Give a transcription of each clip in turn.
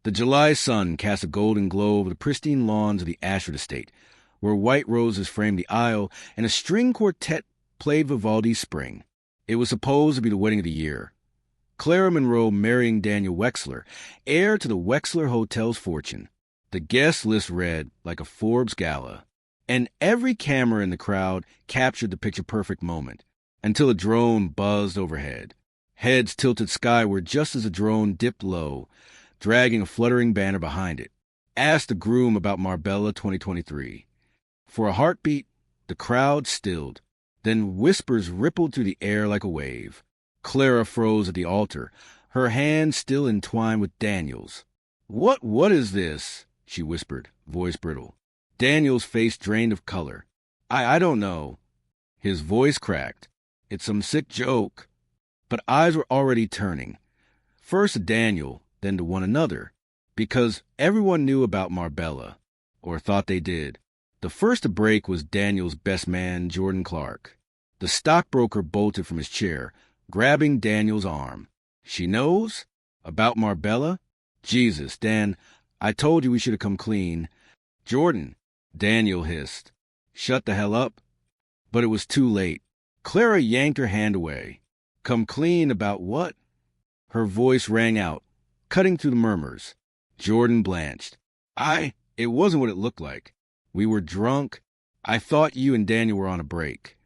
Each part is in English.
The July sun cast a golden glow over the pristine lawns of the Ashford Estate, where white roses framed the aisle and a string quartet played Vivaldi's Spring. It was supposed to be the wedding of the year. Clara Monroe marrying Daniel Wexler, heir to the Wexler Hotels' fortune. The guest list read like a Forbes gala, and every camera in the crowd captured the picture-perfect moment, until a drone buzzed overhead. Heads tilted skyward just as the drone dipped low, dragging a fluttering banner behind it. Asked the groom about Marbella 2023. For a heartbeat, the crowd stilled. Then whispers rippled through the air like a wave. Clara froze at the altar, her hand still entwined with Daniel's. What is this?" she whispered, voice brittle. Daniel's face drained of color. I don't know." His voice cracked. "It's some sick joke." But eyes were already turning. First to Daniel, then to one another, because everyone knew about Marbella, or thought they did. The first to break was Daniel's best man, Jordan Clark. The stockbroker bolted from his chair, grabbing Daniel's arm. "She knows? About Marbella? Jesus, Dan, I told you we should have come clean." "Jordan," Daniel hissed. "Shut the hell up." But it was too late. Clara yanked her hand away. "Come clean about what?" Her voice rang out, cutting through the murmurs. Jordan blanched. It wasn't what it looked like. We were drunk. I thought you and Daniel were on a break."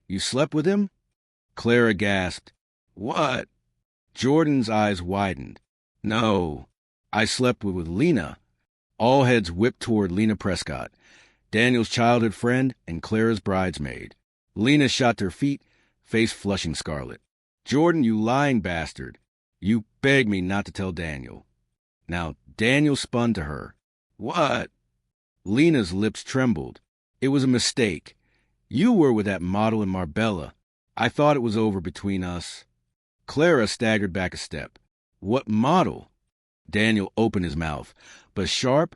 "You slept with him?" Clara gasped. "What?" Jordan's eyes widened. "No, I slept with Lena." All heads whipped toward Lena Prescott, Daniel's childhood friend and Clara's bridesmaid. Lena shot to her feet, face flushing scarlet. "Jordan, you lying bastard. You begged me not to tell Daniel." Now Daniel spun to her. "What?" Lena's lips trembled. "It was a mistake. You were with that model in Marbella. I thought it was over between us." Clara staggered back a step. "What model?" Daniel opened his mouth, but a sharp,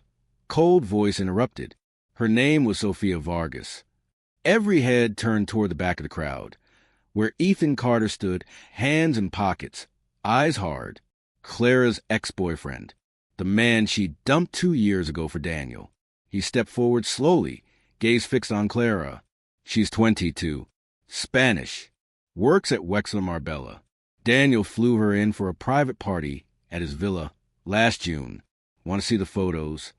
cold voice interrupted. Her name was Sophia Vargas. Every head turned toward the back of the crowd, where Ethan Carter stood, hands in pockets, eyes hard. Clara's ex-boyfriend, the man she dumped 2 years ago for Daniel. He stepped forward slowly, gaze fixed on Clara. She's 22. Spanish. Works at Wexler Marbella. Daniel flew her in for a private party at his villa last June. Want to see the photos?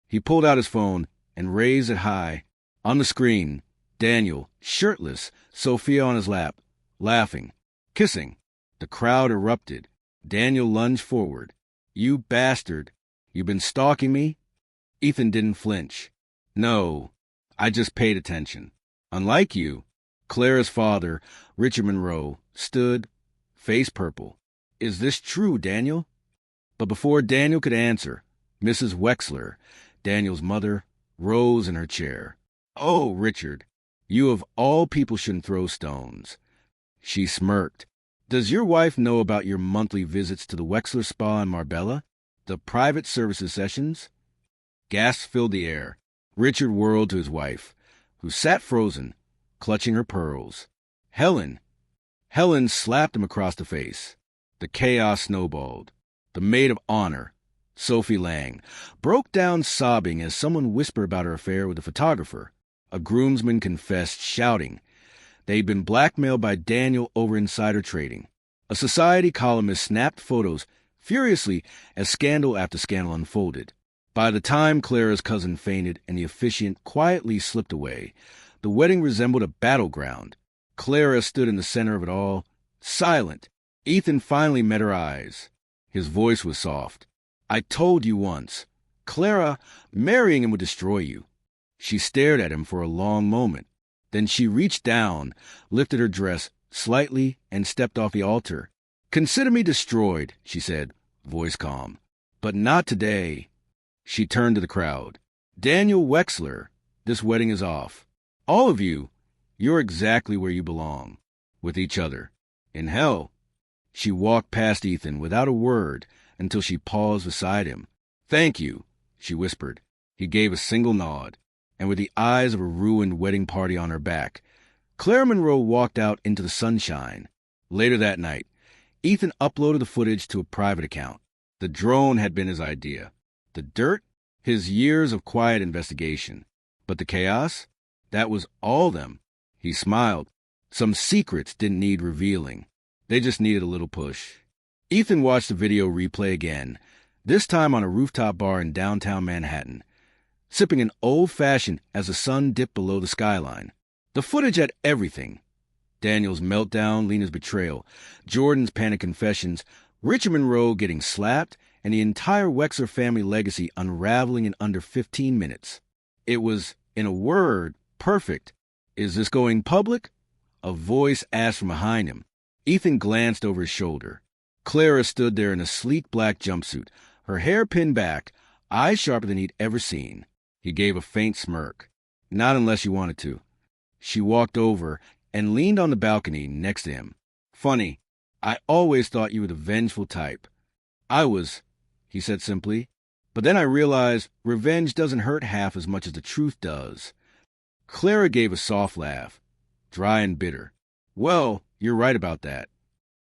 He pulled out his phone and raised it high. On the screen, Daniel, shirtless, Sophia on his lap, laughing, kissing. The crowd erupted. Daniel lunged forward. "You bastard. You been stalking me?" Ethan didn't flinch. "No, I just paid attention." "Unlike you." Clara's father, Richard Monroe, stood, face purple. "Is this true, Daniel?" But before Daniel could answer, Mrs. Wexler, Daniel's mother, rose in her chair. "Oh, Richard, you of all people shouldn't throw stones." She smirked. "Does your wife know about your monthly visits to the Wexler Spa in Marbella? The private services sessions?" Gasps filled the air. Richard whirled to his wife, who sat frozen, clutching her pearls. "Helen!" Helen slapped him across the face. The chaos snowballed. The maid of honor, Sophie Lang, broke down sobbing as someone whispered about her affair with the photographer. A groomsman confessed, shouting. They'd been blackmailed by Daniel over insider trading. A society columnist snapped photos furiously as scandal after scandal unfolded. By the time Clara's cousin fainted and the officiant quietly slipped away, the wedding resembled a battleground. Clara stood in the center of it all, silent. Ethan finally met her eyes. His voice was soft. "I told you once. Clara, marrying him would destroy you." She stared at him for a long moment. Then she reached down, lifted her dress slightly, and stepped off the altar. "Consider me destroyed," she said, voice calm. "But not today." She turned to the crowd. "Daniel Wexler, this wedding is off. All of you, you're exactly where you belong. With each other. In hell." She walked past Ethan without a word until she paused beside him. "Thank you," she whispered. He gave a single nod, and with the eyes of a ruined wedding party on her back, Clara Monroe walked out into the sunshine. Later that night, Ethan uploaded the footage to a private account. The drone had been his idea. The dirt? His years of quiet investigation. But the chaos? That was all them. He smiled. Some secrets didn't need revealing. They just needed a little push. Ethan watched the video replay again, this time on a rooftop bar in downtown Manhattan, sipping an old-fashioned as the sun dipped below the skyline. The footage had everything. Daniel's meltdown, Lena's betrayal, Jordan's panic confessions, Richard Monroe getting slapped, and the entire Wexler family legacy unraveling in under 15 minutes. It was, in a word, perfect. Is this going public? A voice asked from behind him. Ethan glanced over his shoulder. Clara stood there in a sleek black jumpsuit, her hair pinned back, eyes sharper than he'd ever seen. He gave a faint smirk. Not unless you wanted to. She walked over and leaned on the balcony next to him. Funny, I always thought you were the vengeful type. I was, he said simply. But then I realized revenge doesn't hurt half as much as the truth does. Clara gave a soft laugh, dry and bitter. Well, you're right about that.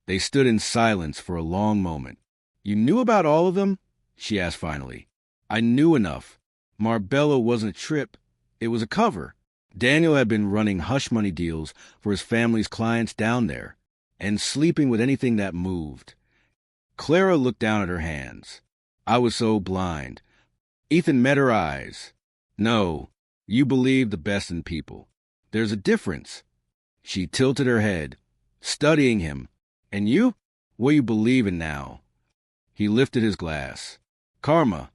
They stood in silence for a long moment. You knew about all of them? She asked finally. I knew enough. Marbella wasn't a trip. It was a cover. Daniel had been running hush money deals for his family's clients down there and sleeping with anything that moved. Clara looked down at her hands. I was so blind. Ethan met her eyes. No, you believe the best in people. There's a difference. She tilted her head, studying him. And you? What you believe in now? He lifted his glass. Karma.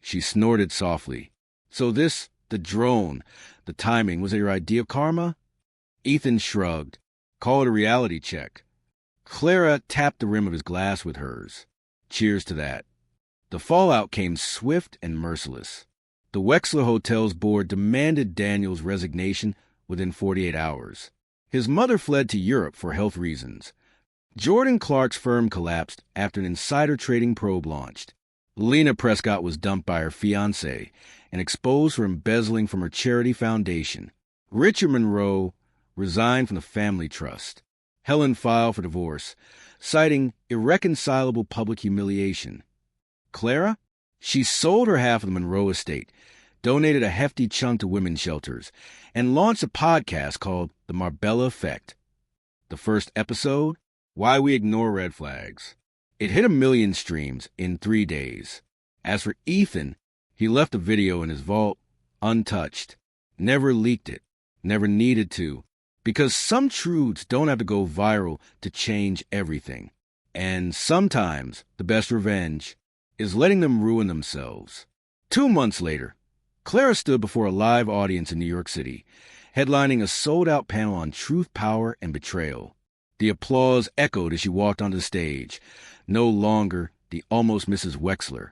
She snorted softly. So this, the drone, the timing, was it your idea of karma? Ethan shrugged. Call it a reality check. Clara tapped the rim of his glass with hers. Cheers to that. The fallout came swift and merciless. The Wexler Hotels board demanded Daniel's resignation within 48 hours. His mother fled to Europe for health reasons. Jordan Clark's firm collapsed after an insider trading probe launched. Lena Prescott was dumped by her fiancé and exposed for embezzling from her charity foundation. Richard Monroe resigned from the family trust. Helen filed for divorce, citing irreconcilable public humiliation. Clara? She sold her half of the Monroe estate, donated a hefty chunk to women's shelters, and launched a podcast called The Marbella Effect. The first episode? Why We Ignore Red Flags. It hit 1 million streams in 3 days. As for Ethan, he left the video in his vault, untouched. Never leaked it. Never needed to. Because some truths don't have to go viral to change everything. And sometimes the best revenge is letting them ruin themselves. 2 months later, Clara stood before a live audience in New York City, headlining a sold-out panel on truth, power, and betrayal. The applause echoed as she walked onto the stage, no longer the almost Mrs. Wexler,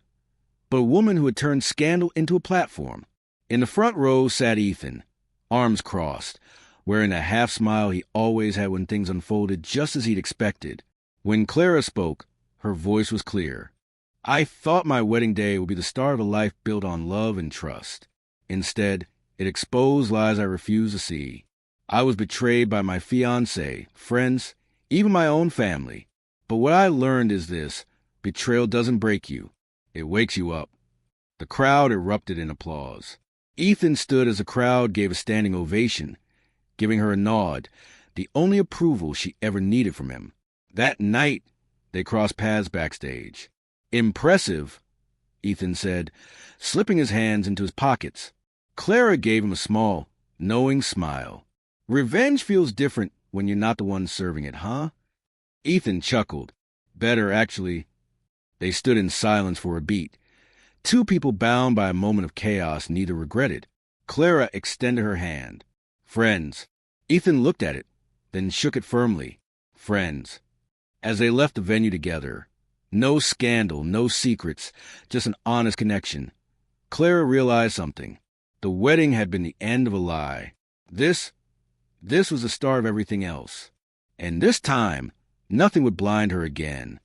but a woman who had turned scandal into a platform. In the front row sat Ethan, arms crossed, wearing the half-smile he always had when things unfolded just as he'd expected. When Clara spoke, her voice was clear. I thought my wedding day would be the start of a life built on love and trust. Instead, it exposed lies I refused to see. I was betrayed by my fiancé, friends, even my own family. But what I learned is this: betrayal doesn't break you. It wakes you up. The crowd erupted in applause. Ethan stood as the crowd gave a standing ovation, giving her a nod, the only approval she ever needed from him. That night, they crossed paths backstage. Impressive, Ethan said, slipping his hands into his pockets. Clara gave him a small, knowing smile. Revenge feels different when you're not the one serving it, huh? Ethan chuckled. Better, actually. They stood in silence for a beat. Two people bound by a moment of chaos neither regretted. Clara extended her hand. Friends. Ethan looked at it, then shook it firmly. Friends. As they left the venue together, no scandal, no secrets, just an honest connection. Clara realized something. The wedding had been the end of a lie. This was the start of everything else. And this time, nothing would blind her again.